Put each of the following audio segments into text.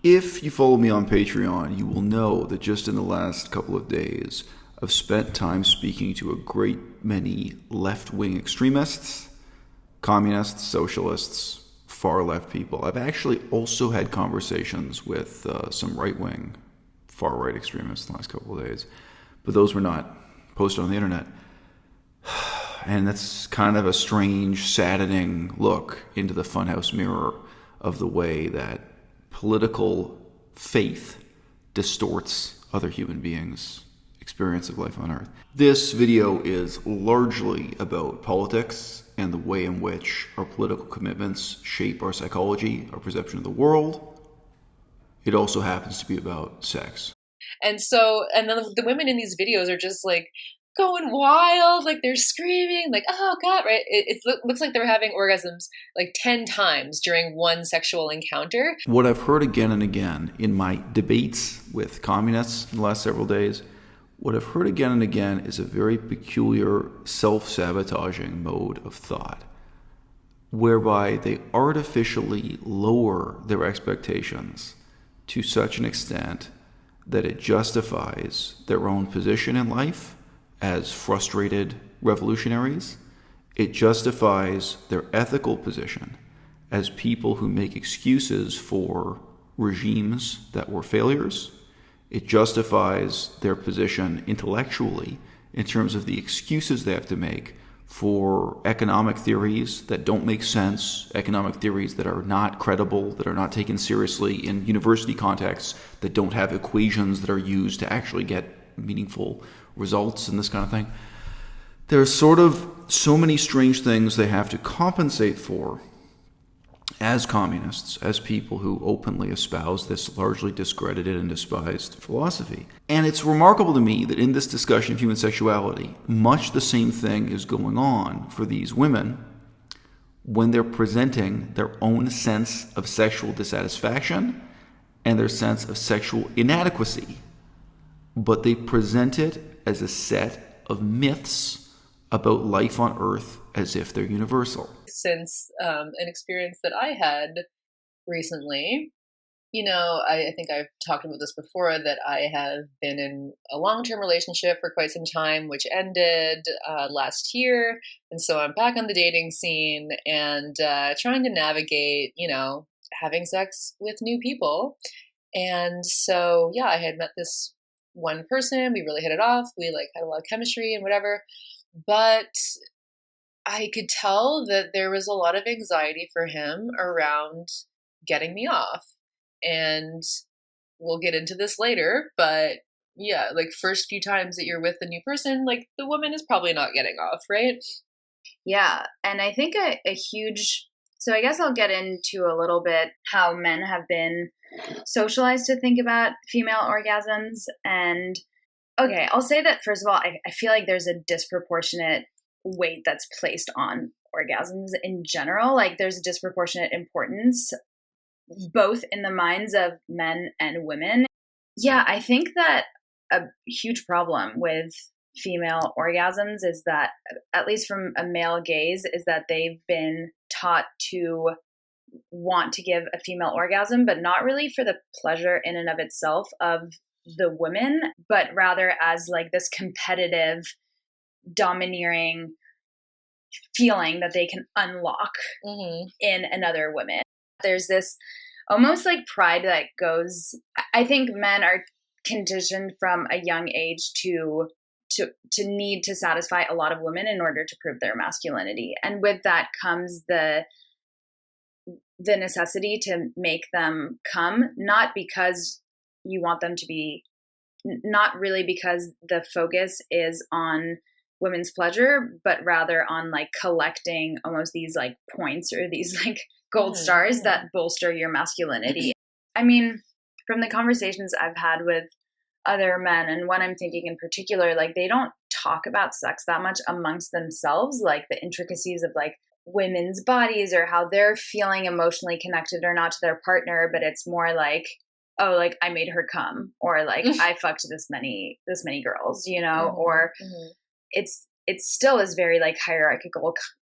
If you follow me on Patreon, you will know that just in the last couple of days, I've spent time speaking to a great many left-wing extremists, communists, socialists, far-left people. I've actually also had conversations with some right-wing, far-right extremists in the last couple of days, but those were not posted on the internet. And that's kind of a strange, saddening look into the funhouse mirror of the way that political faith distorts other human beings' experience of life on Earth. This video is largely about politics and the way in which our political commitments shape our psychology, our perception of the world. It also happens to be about sex. And then the women in these videos are just like going wild, like they're screaming, like, oh God, right? It looks like they're having orgasms like 10 times during one sexual encounter. What I've heard again and again in my debates with communists in the last several days, what I've heard again and again is a very peculiar self-sabotaging mode of thought, whereby they artificially lower their expectations to such an extent that it justifies their own position in life as frustrated revolutionaries. It justifies their ethical position as people who make excuses for regimes that were failures. It justifies their position intellectually in terms of the excuses they have to make for economic theories that don't make sense, economic theories that are not credible, that are not taken seriously in university contexts, that don't have equations that are used to actually get meaningful results and this kind of thing. There's sort of so many strange things they have to compensate for as communists, as people who openly espouse this largely discredited and despised philosophy. And it's remarkable to me that in this discussion of human sexuality, much the same thing is going on for these women when they're presenting their own sense of sexual dissatisfaction and their sense of sexual inadequacy. But they present it as a set of myths about life on Earth as if they're universal. Since an experience that I had recently, I think I've talked about this before, that I have been in a long-term relationship for quite some time, which ended last year. And so I'm back on the dating scene and trying to navigate, having sex with new people. And so, yeah, I had met this one person. We really hit it off. We had a lot of chemistry and whatever. But I could tell that there was a lot of anxiety for him around getting me off. And we'll get into this later, but yeah, first few times that you're with a new person, the woman is probably not getting off, right? Yeah. And I think a huge, so I guess I'll get into a little bit how men have been socialized to think about female orgasms. And okay, I'll say that first of all, I feel like there's a disproportionate weight that's placed on orgasms in general. There's a disproportionate importance both in the minds of men and women. Yeah, I think that a huge problem with female orgasms is that, at least from a male gaze, is that they've been taught to want to give a female orgasm, but not really for the pleasure in and of itself of the women, but rather as this competitive, domineering feeling that they can unlock in another woman. There's this almost pride that goes, I think men are conditioned from a young age to need to satisfy a lot of women in order to prove their masculinity. And with that comes the necessity to make them come, not because you want them to be, not really because the focus is on women's pleasure, but rather on collecting almost these points or these gold stars that bolster your masculinity. I mean, from the conversations I've had with other men, and one I'm thinking in particular, they don't talk about sex that much amongst themselves, the intricacies of women's bodies or how they're feeling emotionally connected or not to their partner, but it's more I made her come, or I fucked this many girls, or it still is very hierarchical,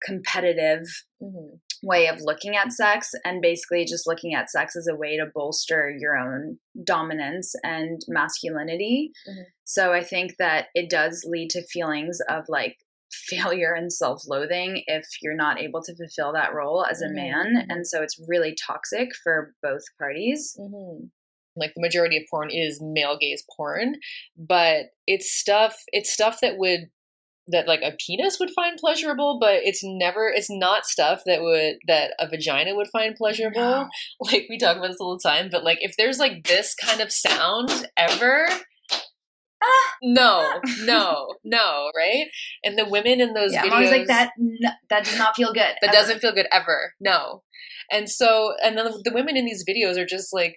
competitive, way of looking at sex, and basically just looking at sex as a way to bolster your own dominance and masculinity. Mm-hmm. So I think that it does lead to feelings of like failure and self-loathing if you're not able to fulfill that role as a man. Mm-hmm. And so it's really toxic for both parties. Mm-hmm. Like the majority of porn is male gaze porn, but it's stuff that like a penis would find pleasurable, but it's not stuff that a vagina would find pleasurable. No. Like we talk about this all the time, but like if there's like this kind of sound ever, no, right? And the women in those videos, I'm always like that does not feel good. That doesn't feel good ever. No. And then the women in these videos are just like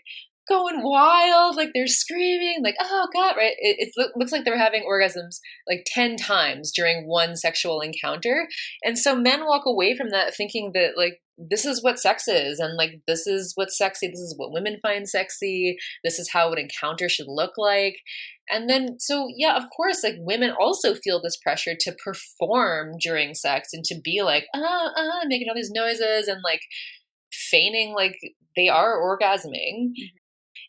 going wild, like they're screaming, like, oh God, right? It looks like they're having orgasms like 10 times during one sexual encounter. And so men walk away from that thinking that like, this is what sex is. And like, this is what's sexy. This is what women find sexy. This is how an encounter should look like. And then, so yeah, of course, like women also feel this pressure to perform during sex and to be like, making all these noises and like feigning like they are orgasming. Mm-hmm.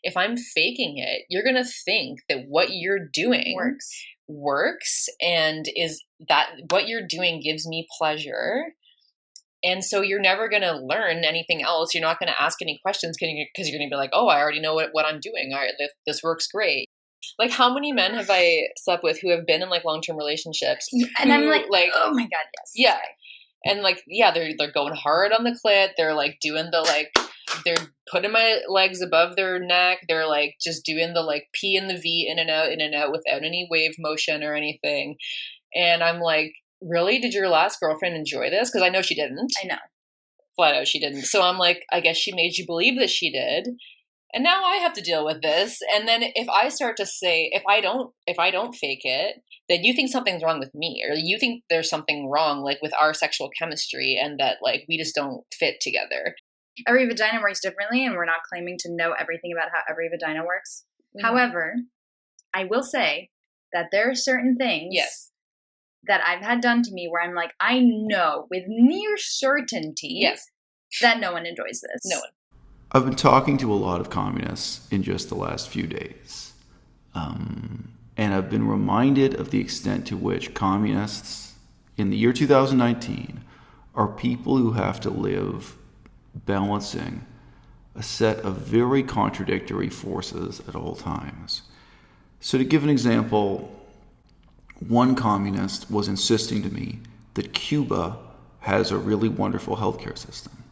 If I'm faking it, you're going to think that what you're doing works and is that what you're doing gives me pleasure. And so you're never going to learn anything else. You're not going to ask any questions because you're going to be like, oh, I already know what I'm doing. All right, this works great. Like how many men have I slept with who have been in like long-term relationships? And I'm like, oh my God, yes. Yeah. And like, yeah, they're going hard on the clit. They're like doing the like, they're putting my legs above their neck. They're like just doing the like P and the V in and out without any wave motion or anything. And I'm like, really? Did your last girlfriend enjoy this? Because I know she didn't. I know. Flat out she didn't. So I'm like, I guess she made you believe that she did. And now I have to deal with this. And then if I start to say, if I don't fake it, then you think something's wrong with me, or you think there's something wrong like with our sexual chemistry and that like we just don't fit together. Every vagina works differently, and we're not claiming to know everything about how every vagina works. Mm-hmm. However, I will say that there are certain things that I've had done to me where I'm like, I know with near certainty that no one enjoys this. No one. I've been talking to a lot of communists in just the last few days. And I've been reminded of the extent to which communists in the year 2019 are people who have to live balancing a set of very contradictory forces at all times. So to give an example, one communist was insisting to me that Cuba has a really wonderful healthcare system.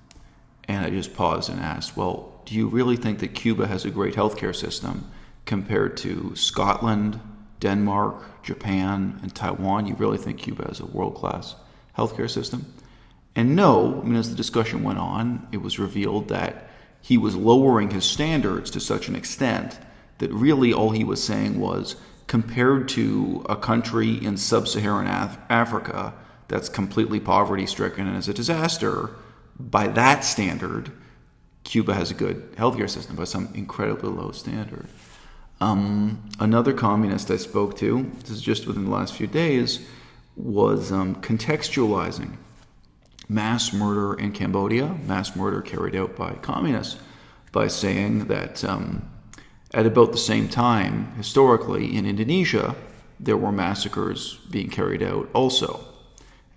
And I just paused and asked, well, do you really think that Cuba has a great healthcare system compared to Scotland, Denmark, Japan, and Taiwan? You really think Cuba has a world-class healthcare system? And no, I mean, as the discussion went on, it was revealed that he was lowering his standards to such an extent that really all he was saying was, compared to a country in sub-Saharan Africa that's completely poverty-stricken and is a disaster, by that standard, Cuba has a good healthcare system, by some incredibly low standard. Another communist I spoke to, this is just within the last few days, was contextualizing mass murder in Cambodia, mass murder carried out by communists, by saying that at about the same time, historically, in Indonesia, there were massacres being carried out also.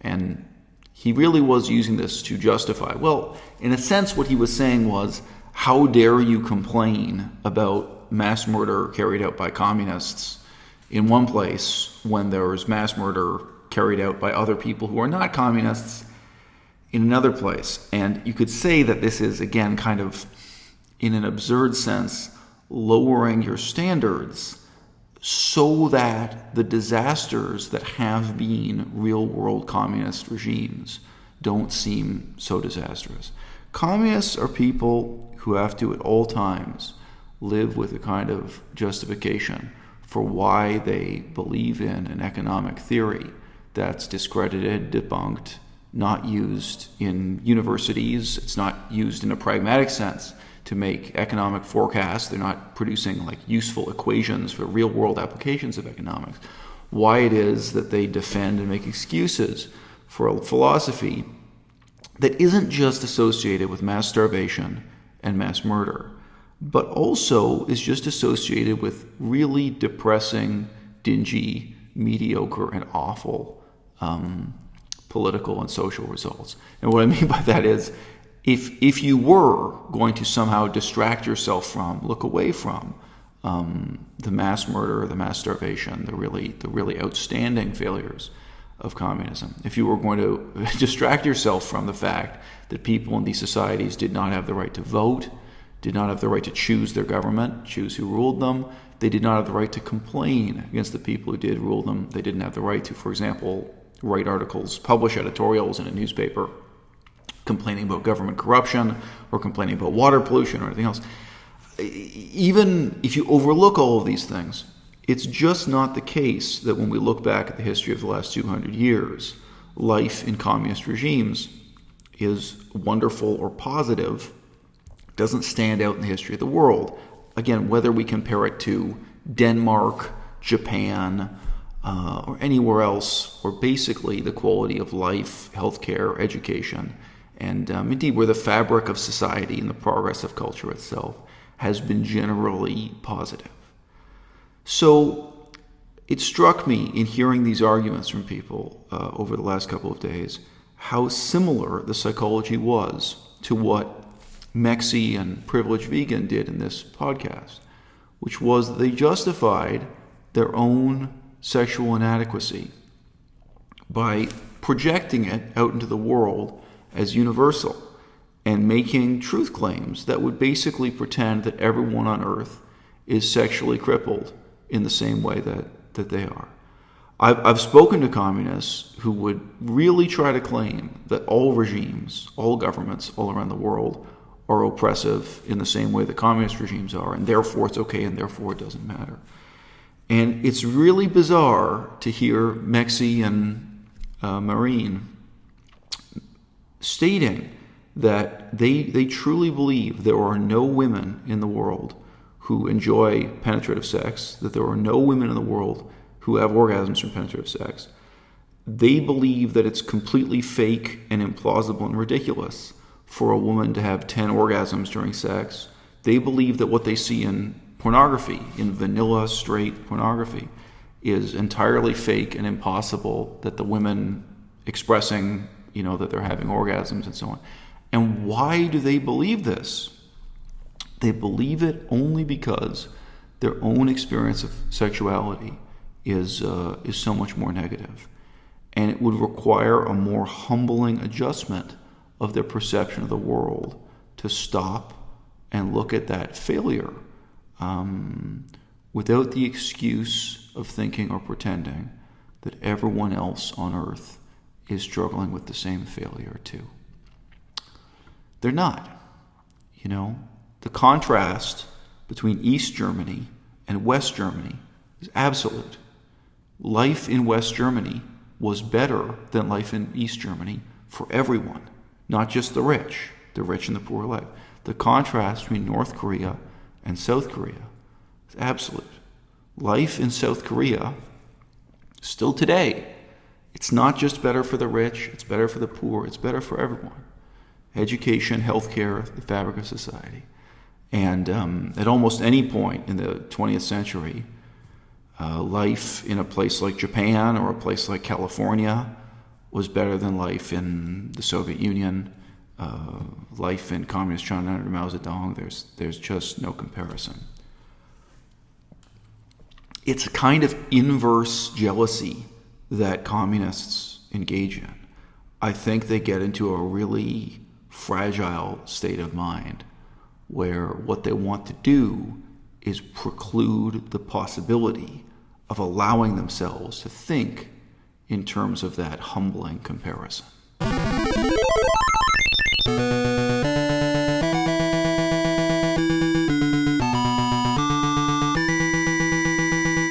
And he really was using this to justify. Well, in a sense, what he was saying was, how dare you complain about mass murder carried out by communists in one place when there's mass murder carried out by other people who are not communists in another place. And you could say that this is, again, kind of, in an absurd sense, lowering your standards so that the disasters that have been real-world communist regimes don't seem so disastrous. Communists are people who have to, at all times, live with a kind of justification for why they believe in an economic theory that's discredited, debunked, not used in universities. It's not used in a pragmatic sense to make economic forecasts. They're not producing like useful equations for real-world applications of economics. Why it is that they defend and make excuses for a philosophy that isn't just associated with mass starvation and mass murder, but also is just associated with really depressing, dingy, mediocre, and awful political and social results. And what I mean by that is, if you were going to somehow distract yourself from, look away from the mass murder, the mass starvation, the really outstanding failures of communism, if you were going to distract yourself from the fact that people in these societies did not have the right to vote, did not have the right to choose their government, choose who ruled them, they did not have the right to complain against the people who did rule them, they didn't have the right to, for example, write articles, publish editorials in a newspaper complaining about government corruption or complaining about water pollution or anything else. Even if you overlook all of these things, it's just not the case that when we look back at the history of the last 200 years, life in communist regimes is wonderful or positive, doesn't stand out in the history of the world. Again, whether we compare it to Denmark, Japan, or anywhere else, where basically the quality of life, healthcare, education, and indeed where the fabric of society and the progress of culture itself has been generally positive. So it struck me in hearing these arguments from people over the last couple of days how similar the psychology was to what Mexie and Privileged Vegan did in this podcast, which was that they justified their own sexual inadequacy by projecting it out into the world as universal and making truth claims that would basically pretend that everyone on earth is sexually crippled in the same way that they are. I've spoken to communists who would really try to claim that all regimes, all governments all around the world are oppressive in the same way that communist regimes are, and therefore it's okay and therefore it doesn't matter. And it's really bizarre to hear Mexie and Marine stating that they truly believe there are no women in the world who enjoy penetrative sex, that there are no women in the world who have orgasms from penetrative sex. They believe that it's completely fake and implausible and ridiculous for a woman to have 10 orgasms during sex. They believe that what they see in pornography, in vanilla, straight pornography, is entirely fake and impossible, that the women expressing, that they're having orgasms and so on. And why do they believe this? They believe it only because their own experience of sexuality is so much more negative. And it would require a more humbling adjustment of their perception of the world to stop and look at that failure without the excuse of thinking or pretending that everyone else on earth is struggling with the same failure too. They're not. The contrast between East Germany and West Germany is absolute. Life in West Germany was better than life in East Germany for everyone, not just the rich and the poor alike. The contrast between North Korea and South Korea is absolute. Life in South Korea, still today, it's not just better for the rich, it's better for the poor, it's better for everyone. Education, healthcare, the fabric of society. And at almost any point in the 20th century, life in a place like Japan or a place like California was better than life in the Soviet Union, life in communist China under Mao Zedong. There's just no comparison. It's a kind of inverse jealousy that communists engage in. I think they get into a really fragile state of mind where what they want to do is preclude the possibility of allowing themselves to think in terms of that humbling comparison.